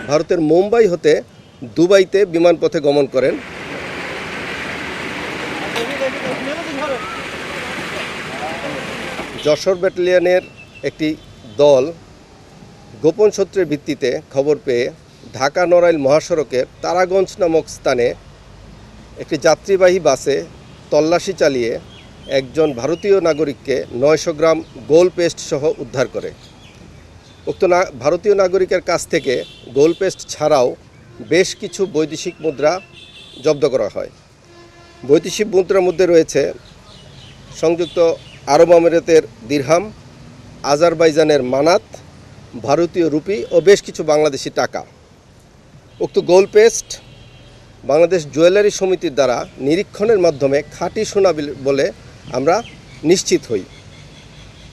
ভারতের মুম্বাই হতে দুবাইতে বিমানপথে গমন করেন। যশোর ব্যাটালিয়নের একটি দল গোপন সূত্রের ভিত্তিতে খবর পেয়ে ঢাকা নড়াইল মহাসড়কের তারাগঞ্জ নামক স্থানে একটি যাত্রীবাহী বাসে তল্লাশি চালিয়ে একজন ভারতীয় নাগরিককে 900 গ্রাম গোল পেস্ট সহ উদ্ধার করে। উক্ত ভারতীয় নাগরিকের কাছ থেকে গোল পেস্ট ছাড়াও বেশ কিছু বৈদেশিক মুদ্রা জব্দ করা হয়। বৈদেশিক মুদ্রার মধ্যে রয়েছে সংযুক্ত আরব আমিরাতের দিরহাম, আজারবাইজানের মানাত, ভারতীয় রুপি ও বেশ কিছু বাংলাদেশি টাকা। উক্ত গোল পেস্ট বাংলাদেশ জুয়েলারি সমিতির দ্বারা নিরীক্ষণের মাধ্যমে খাঁটি সোনা বলে আমরা নিশ্চিত হই।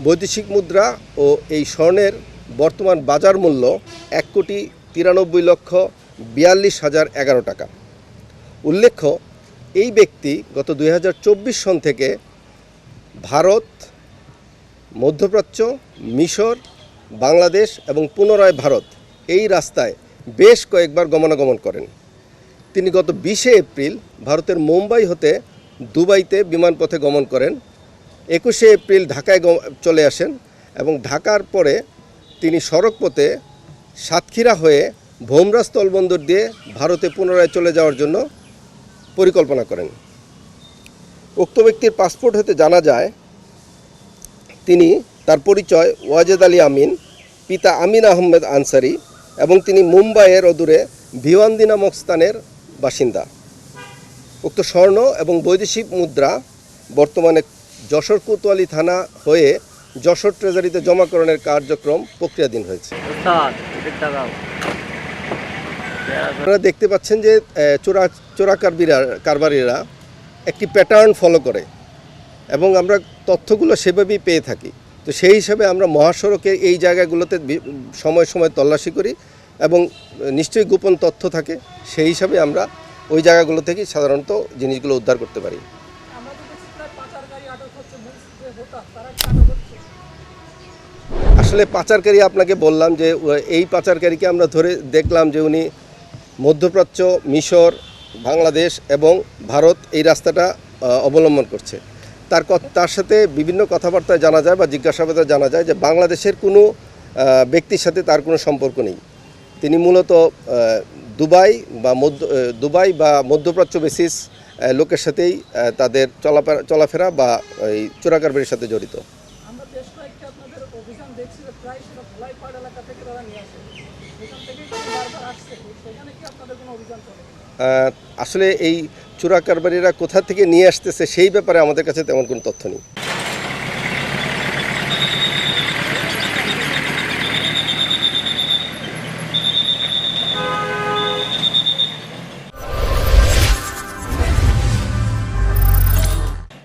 বৈদেশিক মুদ্রা ও এই স্বর্ণের বর্তমান বাজার মূল্য 1,93,42,11 টাকা। উল্লেখ্য, এই ব্যক্তি গত 2024 সন থেকে ভারত, মধ্যপ্রাচ্য, মিশর, বাংলাদেশ এবং পুনরায় ভারত এই রাস্তায় বেশ কয়েকবার গমনাগমন করেন। তিনি গত 20 এপ্রিল ভারতের মুম্বাই হতে দুবাইতে বিমানপথে গমন করেন। 21 এপ্রিল ঢাকায় চলে আসেন এবং ঢাকার পরে তিনি সড়কপথে সাতক্ষীরা হয়ে ভোমরা স্থলবন্দর দিয়ে ভারতে পুনরায় চলে যাওয়ার জন্য পরিকল্পনা করেন। উক্ত ব্যক্তির পাসপোর্ট হতে জানা যায় তার পরিচয় ওয়াজেদ আলী আমিন, পিতা আমিন আহমেদ আনসারি এবং তিনি মুম্বাইয়ের অদূরে ভিওয়ান্দি নামক স্থানের বাসিন্দা। উক্ত স্বর্ণ এবং বৈদেশিক মুদ্রা বর্তমানে যশোর কোতোয়ালি থানা হয়ে যশোর ট্রেজারিতে জমাকরণের কার্যক্রম প্রক্রিয়াধীন হয়েছে। আপনারা দেখতে পাচ্ছেন যে চোরা কারবারিরা একটি প্যাটার্ন ফলো করে এবং আমরা তথ্যগুলো সেভাবেই পেয়ে থাকি। তো সেই হিসাবে আমরা মহাসড়কের এই জায়গাগুলোতে সময় সময় তল্লাশি করি এবং নিশ্চয়ই গোপন তথ্য থাকে, সেই হিসাবে আমরা ওই জায়গাগুলো থেকে সাধারণত জিনিসগুলো উদ্ধার করতে পারি। আসলে পাচারকারী আপনাকে বললাম যে এই পাচারকারীকে আমরা ধরে দেখলাম যে উনি মধ্যপ্রাচ্য, মিশর, বাংলাদেশ এবং ভারত এই রাস্তাটা অবলম্বন করছে। তার সাথে বিভিন্ন কথাবার্তায় জানা যায় বা জিজ্ঞাসাবাদে জানা যায় যে বাংলাদেশের কোনো ব্যক্তির সাথে তার কোনো সম্পর্ক নেই। তিনি মূলত দুবাই বা মধ্যপ্রাচ্য বেসিস লোকের সাথেই তাদের চলাফেরা বা এই চোরাকারবারির সাথে জড়িত। আসলে এই চোরাকারবারিরা কোথা থেকে নিয়ে আসতেছে সেই ব্যাপারে আমাদের কাছে তেমন কোনো তথ্য নেই।